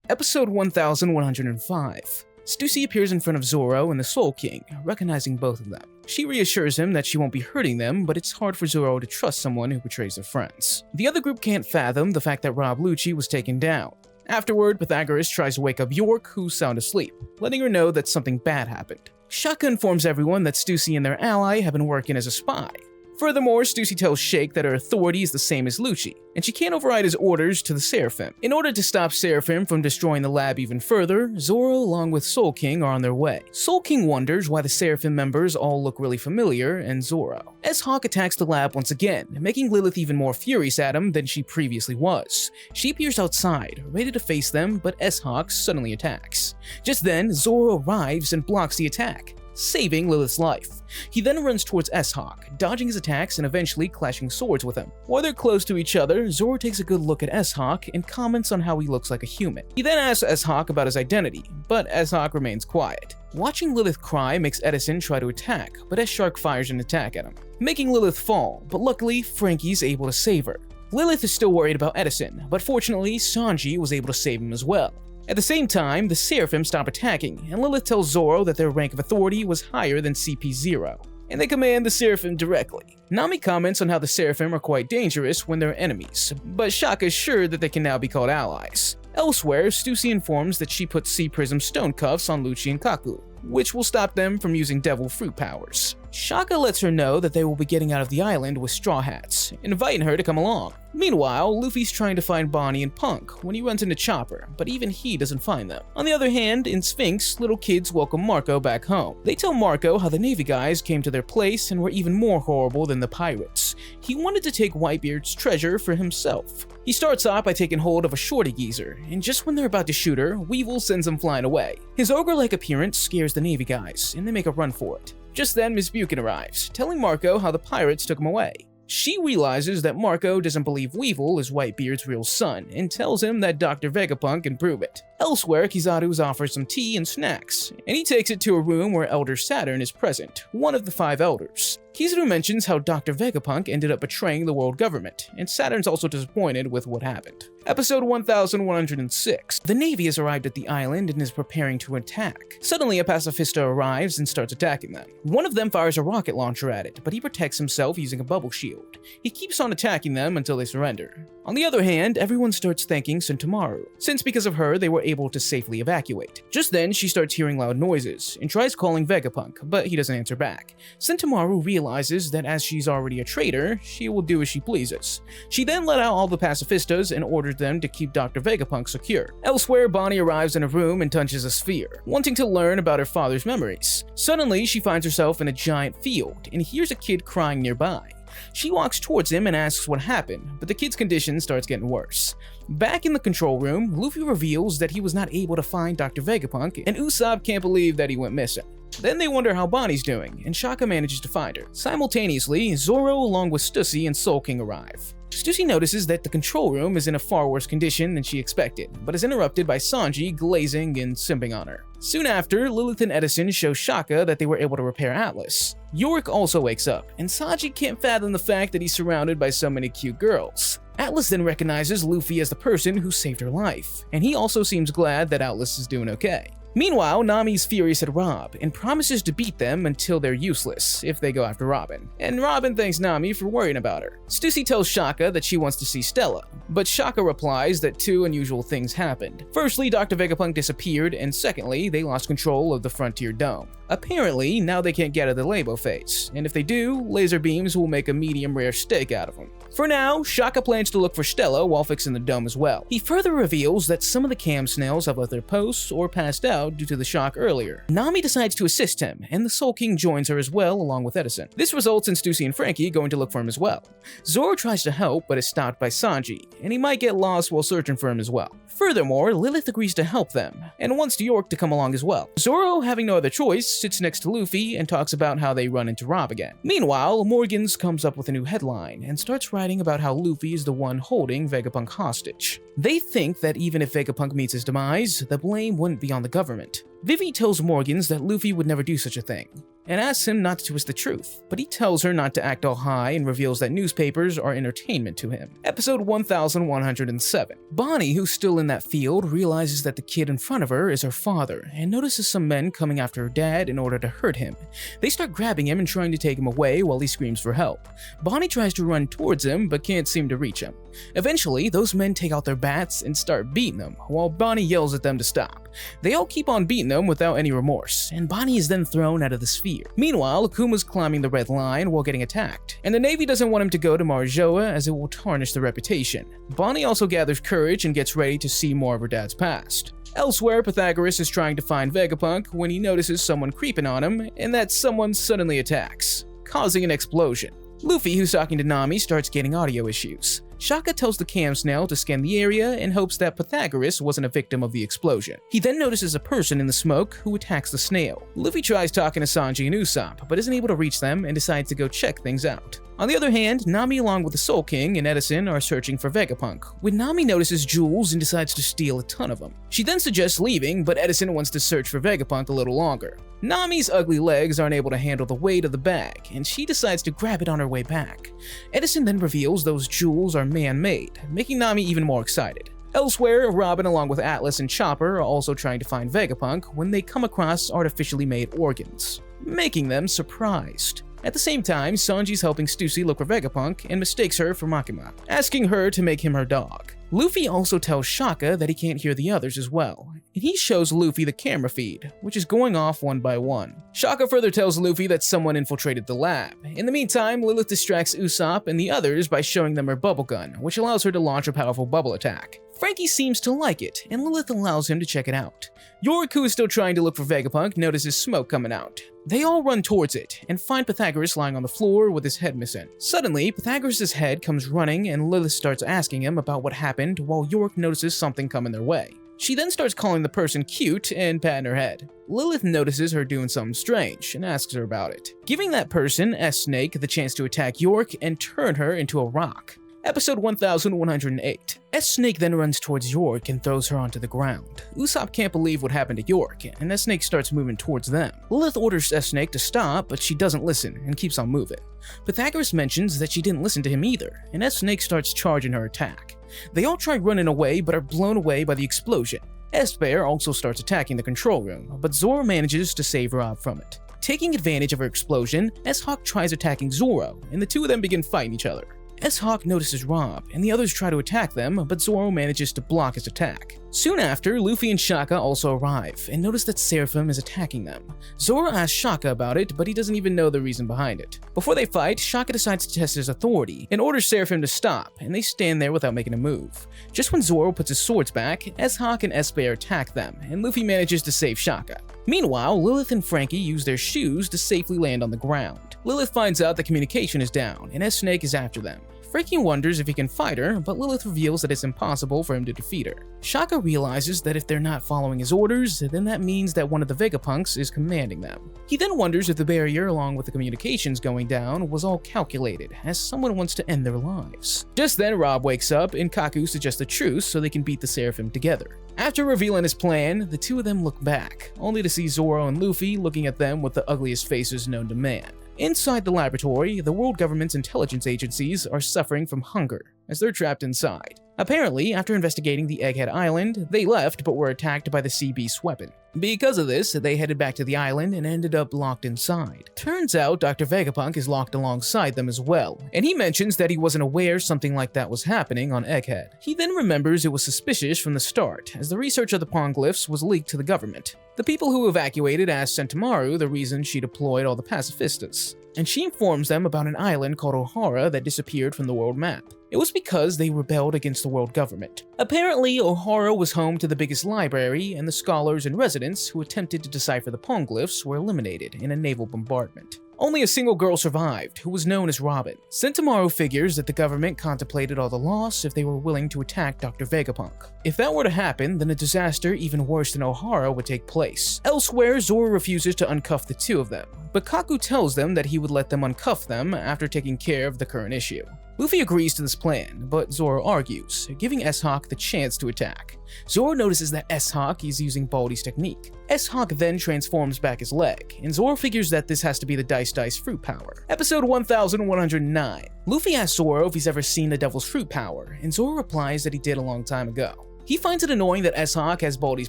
Episode 1105. Stussy appears in front of Zoro and the Soul King, recognizing both of them. She reassures him that she won't be hurting them, but it's hard for Zoro to trust someone who betrays their friends. The other group can't fathom the fact that Rob Lucci was taken down. Afterward, Pythagoras tries to wake up York, who's sound asleep, letting her know that something bad happened. Shaka informs everyone that Stussy and their ally have been working as a spy. Furthermore, Stussy tells Shake that her authority is the same as Lucci, and she can't override his orders to the Seraphim. In order to stop Seraphim from destroying the lab even further, Zoro along with Soul King are on their way. Soul King wonders why the Seraphim members all look really familiar, and Zoro. S-Hawk attacks the lab once again, making Lilith even more furious at him than she previously was. She appears outside, ready to face them, but S-Hawk suddenly attacks. Just then, Zoro arrives and blocks the attack, saving Lilith's life. He then runs towards S-Hawk, dodging his attacks and eventually clashing swords with him. While they're close to each other, Zoro takes a good look at S-Hawk and comments on how he looks like a human. He then asks S-Hawk about his identity, but S-Hawk remains quiet. Watching Lilith cry makes Edison try to attack, but S-Shark fires an attack at him, making Lilith fall, but luckily Frankie's able to save her. Lilith is still worried about Edison, but fortunately Sanji was able to save him as well. At the same time, the Seraphim stop attacking, and Lilith tells Zoro that their rank of authority was higher than CP0, and they command the Seraphim directly. Nami comments on how the Seraphim are quite dangerous when they're enemies, but Shaka is sure that they can now be called allies. Elsewhere, Stussy informs that she put Sea Prism stone cuffs on Lucci and Kaku, which will stop them from using devil fruit powers. Shaka lets her know that they will be getting out of the island with Straw Hats, inviting her to come along. Meanwhile, Luffy's trying to find Bonnie and Punk when he runs into Chopper, but even he doesn't find them. On the other hand, in Sphinx, little kids welcome Marco back home. They tell Marco how the Navy guys came to their place and were even more horrible than the pirates. He wanted to take Whitebeard's treasure for himself. He starts off by taking hold of a shorty geezer, and just when they're about to shoot her, Weevil sends him flying away. His ogre-like appearance scares the Navy guys, and they make a run for it. Just then, Miss Buchan arrives, telling Marco how the pirates took him away. She realizes that Marco doesn't believe Weevil is Whitebeard's real son, and tells him that Dr. Vegapunk can prove it. Elsewhere, Kizaru's offers some tea and snacks, and he takes it to a room where Elder Saturn is present, one of the 5 elders. Kizaru mentions how Dr. Vegapunk ended up betraying the world government, and Saturn's also disappointed with what happened. Episode 1106. The Navy has arrived at the island and is preparing to attack. Suddenly, a pacifista arrives and starts attacking them. One of them fires a rocket launcher at it, but he protects himself using a bubble shield. He keeps on attacking them until they surrender. On the other hand, everyone starts thanking Sentomaru, since because of her they were able to safely evacuate. Just then, she starts hearing loud noises, and tries calling Vegapunk, but he doesn't answer back. Sentomaru realizes that as she's already a traitor, she will do as she pleases. She then let out all the pacifistas and orders them to keep Dr. Vegapunk secure. Elsewhere, Bonnie arrives in a room and touches a sphere, wanting to learn about her father's memories. Suddenly, she finds herself in a giant field, and hears a kid crying nearby. She walks towards him and asks what happened, but the kid's condition starts getting worse. Back in the control room, Luffy reveals that he was not able to find Dr. Vegapunk, and Usopp can't believe that he went missing. Then they wonder how Bonnie's doing, and Shaka manages to find her. Simultaneously, Zoro along with Stussy and Soul King arrive. Stussy notices that the control room is in a far worse condition than she expected, but is interrupted by Sanji glazing and simping on her. Soon after, Lilith and Edison show Shaka that they were able to repair Atlas. Yorick also wakes up, and Sanji can't fathom the fact that he's surrounded by so many cute girls. Atlas then recognizes Luffy as the person who saved her life, and he also seems glad that Atlas is doing okay. Meanwhile, Nami's furious at Rob and promises to beat them until they're useless if they go after Robin. And Robin thanks Nami for worrying about her. Stussy tells Shaka that she wants to see Stella, but Shaka replies that 2 unusual things happened. Firstly, Dr. Vegapunk disappeared, and secondly, they lost control of the Frontier Dome. Apparently, now they can't get out of the Labo phase, and if they do, laser beams will make a medium rare steak out of them. For now, Shaka plans to look for Stella while fixing the dome as well. He further reveals that some of the cam snails have left their posts or passed out due to the shock earlier. Nami decides to assist him, and the Soul King joins her as well along with Edison. This results in Stussy and Frankie going to look for him as well. Zoro tries to help but is stopped by Sanji, and he might get lost while searching for him as well. Furthermore, Lilith agrees to help them, and wants York to come along as well. Zoro, having no other choice, sits next to Luffy and talks about how they run into Rob again. Meanwhile, Morgans comes up with a new headline and starts writing about how Luffy is the one holding Vegapunk hostage. They think that even if Vegapunk meets his demise, the blame wouldn't be on the government. Vivi tells Morgans that Luffy would never do such a thing. and asks him not to twist the truth, but he tells her not to act all high and reveals that newspapers are entertainment to him. Episode 1107. Bonnie, who's still in that field, realizes that the kid in front of her is her father and notices some men coming after her dad in order to hurt him. They start grabbing him and trying to take him away while he screams for help. Bonnie tries to run towards him but can't seem to reach him. Eventually, those men take out their bats and start beating them, while Bonnie yells at them to stop. They all keep on beating them without any remorse, and Bonnie is then thrown out of the sphere. Meanwhile, Akuma's climbing the red line while getting attacked, and the Navy doesn't want him to go to Marijoa as it will tarnish their reputation. Bonnie also gathers courage and gets ready to see more of her dad's past. Elsewhere, Pythagoras is trying to find Vegapunk when he notices someone creeping on him, and that someone suddenly attacks, causing an explosion. Luffy, who's talking to Nami, starts getting audio issues. Shaka tells the cam snail to scan the area and hopes that Pythagoras wasn't a victim of the explosion. He then notices a person in the smoke who attacks the snail. Luffy tries talking to Sanji and Usopp, but isn't able to reach them and decides to go check things out. On the other hand, Nami along with the Soul King and Edison are searching for Vegapunk, when Nami notices jewels and decides to steal a ton of them. She then suggests leaving, but Edison wants to search for Vegapunk a little longer. Nami's ugly legs aren't able to handle the weight of the bag, and she decides to grab it on her way back. Edison then reveals those jewels are man-made, making Nami even more excited. Elsewhere, Robin along with Atlas and Chopper are also trying to find Vegapunk when they come across artificially made organs, making them surprised. At the same time, Sanji's helping Stussy look for Vegapunk and mistakes her for Makima, asking her to make him her dog. Luffy also tells Shaka that he can't hear the others as well, and he shows Luffy the camera feed, which is going off one by one. Shaka further tells Luffy that someone infiltrated the lab. In the meantime, Lilith distracts Usopp and the others by showing them her bubble gun, which allows her to launch a powerful bubble attack. Frankie seems to like it, and Lilith allows him to check it out. Yorick, who is still trying to look for Vegapunk, notices smoke coming out. They all run towards it, and find Pythagoras lying on the floor with his head missing. Suddenly, Pythagoras' head comes running, and Lilith starts asking him about what happened while Yorick notices something coming their way. She then starts calling the person cute and patting her head. Lilith notices her doing something strange and asks her about it, giving that person, S-Snake, the chance to attack Yorick and turn her into a rock. Episode 1108. S-Snake then runs towards Yorick and throws her onto the ground. Usopp can't believe what happened to Yorick, and S-Snake starts moving towards them. Lilith orders S-Snake to stop, but she doesn't listen and keeps on moving. Pythagoras mentions that she didn't listen to him either, and S-Snake starts charging her attack. They all try running away but are blown away by the explosion. S-Bear also starts attacking the control room, but Zoro manages to save Rob from it. Taking advantage of her explosion, S-Hawk tries attacking Zoro, and the two of them begin fighting each other. S-Hawk notices Rob, and the others try to attack them, but Zoro manages to block his attack. Soon after, Luffy and Shaka also arrive, and notice that Seraphim is attacking them. Zoro asks Shaka about it, but he doesn't even know the reason behind it. Before they fight, Shaka decides to test his authority, and orders Seraphim to stop, and they stand there without making a move. Just when Zoro puts his swords back, S-Hawk and S-Bear attack them, and Luffy manages to save Shaka. Meanwhile, Lilith and Frankie use their shoes to safely land on the ground. Lilith finds out that communication is down, and S-Snake is after them. Frankie wonders if he can fight her, but Lilith reveals that it's impossible for him to defeat her. Shaka realizes that if they're not following his orders, then that means that one of the Vegapunks is commanding them. He then wonders if the barrier along with the communications going down was all calculated, as someone wants to end their lives. Just then Rob wakes up and Kaku suggests a truce so they can beat the Seraphim together. After revealing his plan, the two of them look back, only to see Zoro and Luffy looking at them with the ugliest faces known to man. Inside the laboratory, the world government's intelligence agencies are suffering from hunger, as they're trapped inside. Apparently, after investigating the Egghead Island, they left but were attacked by the sea beast's weapon. Because of this, they headed back to the island and ended up locked inside. Turns out Dr. Vegapunk is locked alongside them as well, and he mentions that he wasn't aware something like that was happening on Egghead. He then remembers it was suspicious from the start, as the research of the Poneglyphs was leaked to the government. The people who evacuated asked Sentomaru the reason she deployed all the pacifistas, and she informs them about an island called Ohara that disappeared from the world map. It was because they rebelled against the world government. Apparently, Ohara was home to the biggest library, and the scholars and residents who attempted to decipher the Poneglyphs were eliminated in a naval bombardment. Only a single girl survived, who was known as Robin. Sentomaru figures that the government contemplated all the loss if they were willing to attack Dr. Vegapunk. If that were to happen, then a disaster even worse than Ohara would take place. Elsewhere, Zoro refuses to uncuff the two of them, but Kaku tells them that he would let them uncuff them after taking care of the current issue. Luffy agrees to this plan, but Zoro argues, giving S-Hawk the chance to attack. Zoro notices that S-Hawk is using Baldy's technique. S-Hawk then transforms back his leg, and Zoro figures that this has to be the Dice fruit power. Episode 1109. Luffy asks Zoro if he's ever seen the Devil's Fruit power, and Zoro replies that he did a long time ago. He finds it annoying that S-Hawk has Baldy's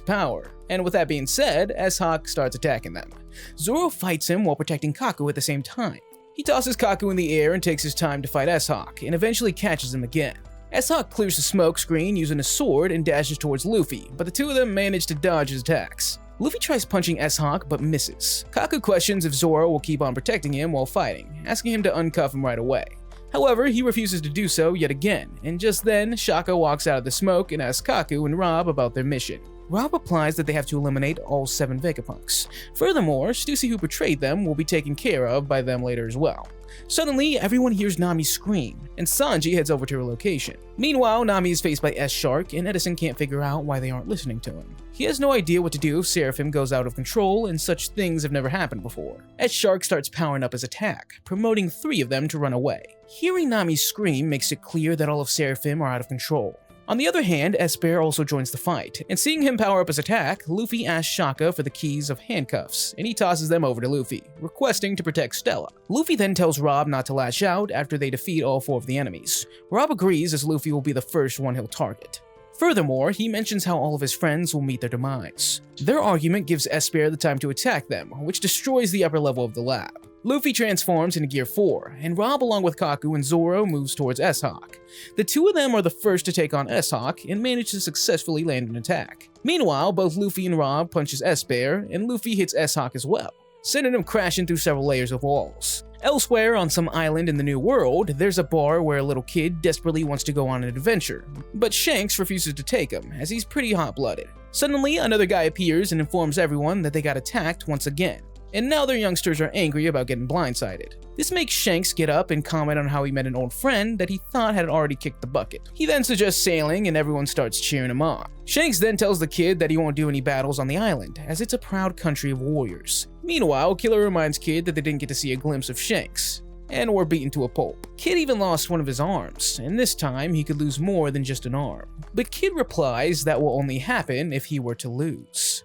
power, and with that being said, S-Hawk starts attacking them. Zoro fights him while protecting Kaku at the same time. He tosses Kaku in the air and takes his time to fight S-Hawk, and eventually catches him again. S-Hawk clears the smoke screen using a sword and dashes towards Luffy, but the two of them manage to dodge his attacks. Luffy tries punching S-Hawk but misses. Kaku questions if Zoro will keep on protecting him while fighting, asking him to uncuff him right away. However, he refuses to do so yet again, and just then, Shaka walks out of the smoke and asks Kaku and Rob about their mission. Rob replies that they have to eliminate all 7 Vegapunks. Furthermore, Stussy, who betrayed them, will be taken care of by them later as well. Suddenly, everyone hears Nami scream, and Sanji heads over to her location. Meanwhile, Nami is faced by S-Shark, and Edison can't figure out why they aren't listening to him. He has no idea what to do if Seraphim goes out of control, and such things have never happened before. S-Shark starts powering up his attack, promoting 3 of them to run away. Hearing Nami scream makes it clear that all of Seraphim are out of control. On the other hand, S-Bear also joins the fight, and seeing him power up his attack, Luffy asks Shaka for the keys of handcuffs, and he tosses them over to Luffy, requesting to protect Stella. Luffy then tells Rob not to lash out after they defeat all 4 of the enemies. Rob agrees as Luffy will be the first one he'll target. Furthermore, he mentions how all of his friends will meet their demise. Their argument gives S-Bear the time to attack them, which destroys the upper level of the lab. Luffy transforms into Gear 4, and Rob along with Kaku and Zoro moves towards S-Hawk. The two of them are the first to take on S-Hawk and manage to successfully land an attack. Meanwhile, both Luffy and Rob punches S-Bear, and Luffy hits S-Hawk as well, sending him crashing through several layers of walls. Elsewhere, on some island in the New World, there's a bar where a little kid desperately wants to go on an adventure, but Shanks refuses to take him, as he's pretty hot-blooded. Suddenly, another guy appears and informs everyone that they got attacked once again, and now their youngsters are angry about getting blindsided. This makes Shanks get up and comment on how he met an old friend that he thought had already kicked the bucket. He then suggests sailing and everyone starts cheering him on. Shanks then tells the kid that he won't do any battles on the island, as it's a proud country of warriors. Meanwhile, Killer reminds Kid that they didn't get to see a glimpse of Shanks, and were beaten to a pulp. Kid even lost one of his arms, and this time he could lose more than just an arm. But Kid replies that will only happen if he were to lose.